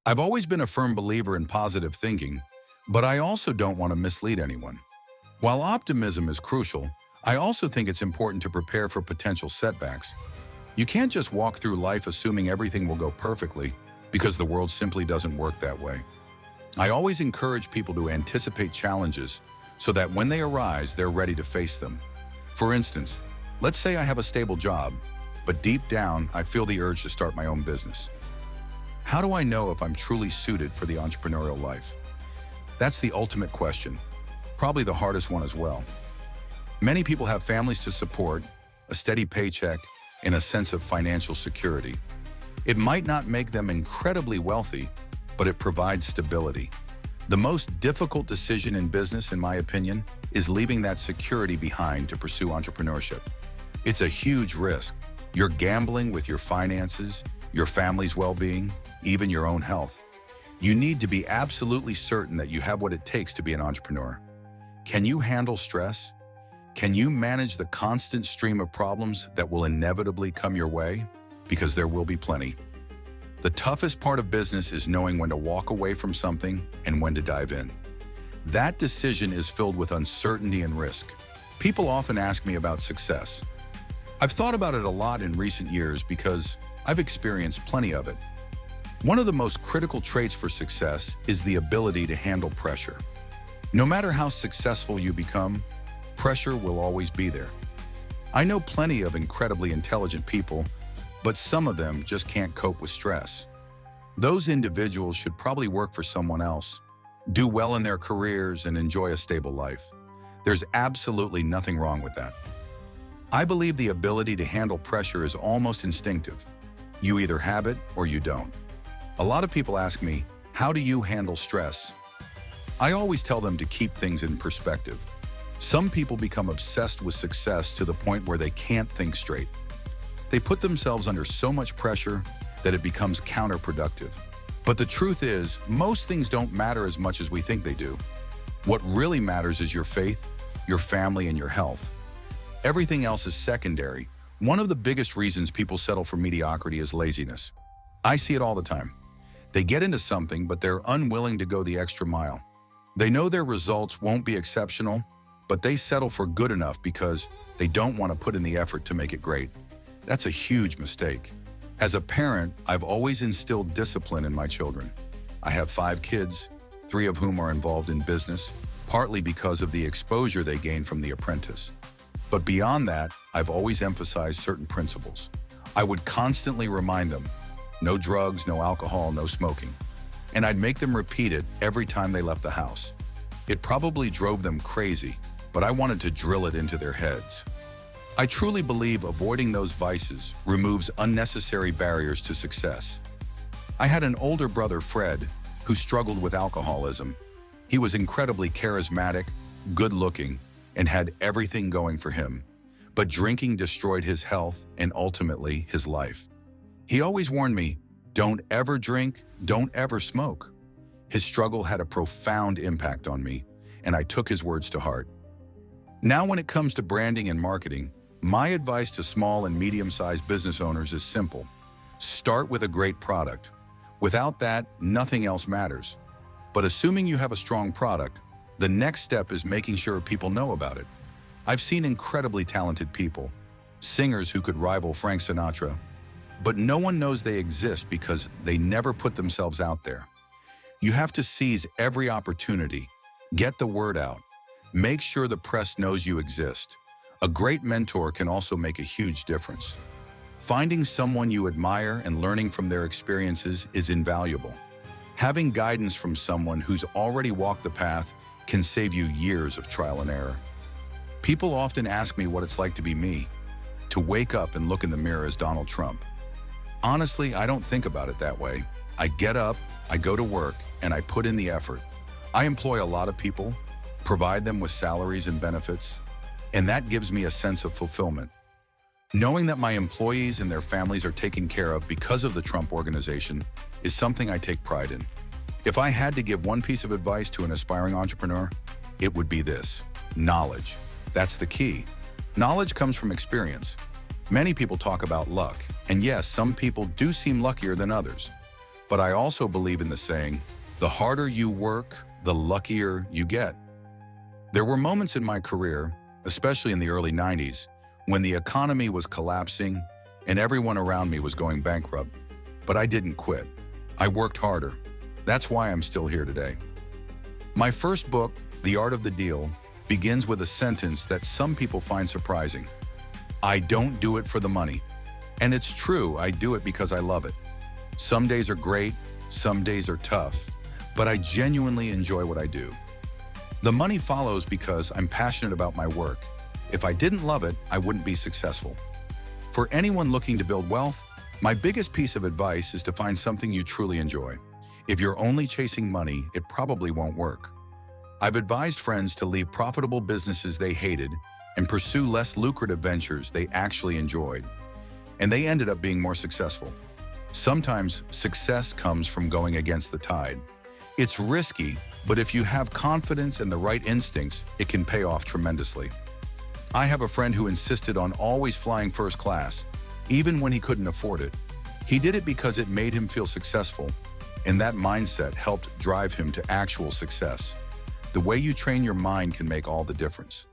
I've always been a firm believer in positive thinking, but I also don't want to mislead anyone. While optimism is crucial, I also think it's important to prepare for potential setbacks. You can't just walk through life assuming everything will go perfectly, because the world simply doesn't work that way. I always encourage people to anticipate challenges so that when they arise, they're ready to face them. For instance, let's say I have a stable job, but deep down, I feel the urge to start my own business. How do I know if I'm truly suited for the entrepreneurial life? That's the ultimate question, probably the hardest one as well. Many people have families to support, a steady paycheck, and a sense of financial security. It might not make them incredibly wealthy, but it provides stability. The most difficult decision in business, in my opinion, is leaving that security behind to pursue entrepreneurship. It's a huge risk. You're gambling with your finances, your family's well-being, even your own health. You need to be absolutely certain that you have what it takes to be an entrepreneur. Can you handle stress? Can you manage the constant stream of problems that will inevitably come your way? Because there will be plenty. The toughest part of business is knowing when to walk away from something and when to dive in. That decision is filled with uncertainty and risk. People often ask me about success. I've thought about it a lot in recent years because I've experienced plenty of it. One of the most critical traits for success is the ability to handle pressure. No matter how successful you become, pressure will always be there. I know plenty of incredibly intelligent people, but some of them just can't cope with stress. Those individuals should probably work for someone else, do well in their careers, and enjoy a stable life. There's absolutely nothing wrong with that. I believe the ability to handle pressure is almost instinctive. You either have it or you don't. A lot of people ask me, how do you handle stress? I always tell them to keep things in perspective. Some people become obsessed with success to the point where they can't think straight. They put themselves under so much pressure that it becomes counterproductive. But the truth is, most things don't matter as much as we think they do. What really matters is your faith, your family, and your health. Everything else is secondary. One of the biggest reasons people settle for mediocrity is laziness. I see it all the time. They get into something, but they're unwilling to go the extra mile. They know their results won't be exceptional, but they settle for good enough because they don't want to put in the effort to make it great. That's a huge mistake. As a parent, I've always instilled discipline in my children. I have 5 kids, 3 of whom are involved in business, partly because of the exposure they gain from The Apprentice. But beyond that, I've always emphasized certain principles. I would constantly remind them, no drugs, no alcohol, no smoking. And I'd make them repeat it every time they left the house. It probably drove them crazy, but I wanted to drill it into their heads. I truly believe avoiding those vices removes unnecessary barriers to success. I had an older brother, Fred, who struggled with alcoholism. He was incredibly charismatic, good-looking, and had everything going for him. But drinking destroyed his health and ultimately his life. He always warned me, don't ever drink, don't ever smoke. His struggle had a profound impact on me, and I took his words to heart. Now, when it comes to branding and marketing, my advice to small and medium-sized business owners is simple. Start with a great product. Without that, nothing else matters. But assuming you have a strong product, the next step is making sure people know about it. I've seen incredibly talented people, singers who could rival Frank Sinatra, but no one knows they exist because they never put themselves out there. You have to seize every opportunity, get the word out, make sure the press knows you exist. A great mentor can also make a huge difference. Finding someone you admire and learning from their experiences is invaluable. Having guidance from someone who's already walked the path can save you years of trial and error. People often ask me what it's like to be me, to wake up and look in the mirror as Donald Trump. Honestly, I don't think about it that way. I get up, I go to work, and I put in the effort. I employ a lot of people, provide them with salaries and benefits, and that gives me a sense of fulfillment. Knowing that my employees and their families are taken care of because of the Trump Organization is something I take pride in. If I had to give one piece of advice to an aspiring entrepreneur, it would be this: knowledge. That's the key. Knowledge comes from experience. Many people talk about luck, and yes, some people do seem luckier than others. But I also believe in the saying, the harder you work, the luckier you get. There were moments in my career, especially in the early 90s, when the economy was collapsing and everyone around me was going bankrupt. But I didn't quit. I worked harder. That's why I'm still here today. My first book, The Art of the Deal, begins with a sentence that some people find surprising. I don't do it for the money. And it's true, I do it because I love it. Some days are great, some days are tough, but I genuinely enjoy what I do. The money follows because I'm passionate about my work. If I didn't love it, I wouldn't be successful. For anyone looking to build wealth, my biggest piece of advice is to find something you truly enjoy. If you're only chasing money, it probably won't work. I've advised friends to leave profitable businesses they hated and pursue less lucrative ventures they actually enjoyed. And they ended up being more successful. Sometimes success comes from going against the tide. It's risky, but if you have confidence and the right instincts, it can pay off tremendously. I have a friend who insisted on always flying first class, even when he couldn't afford it. He did it because it made him feel successful, and that mindset helped drive him to actual success. The way you train your mind can make all the difference.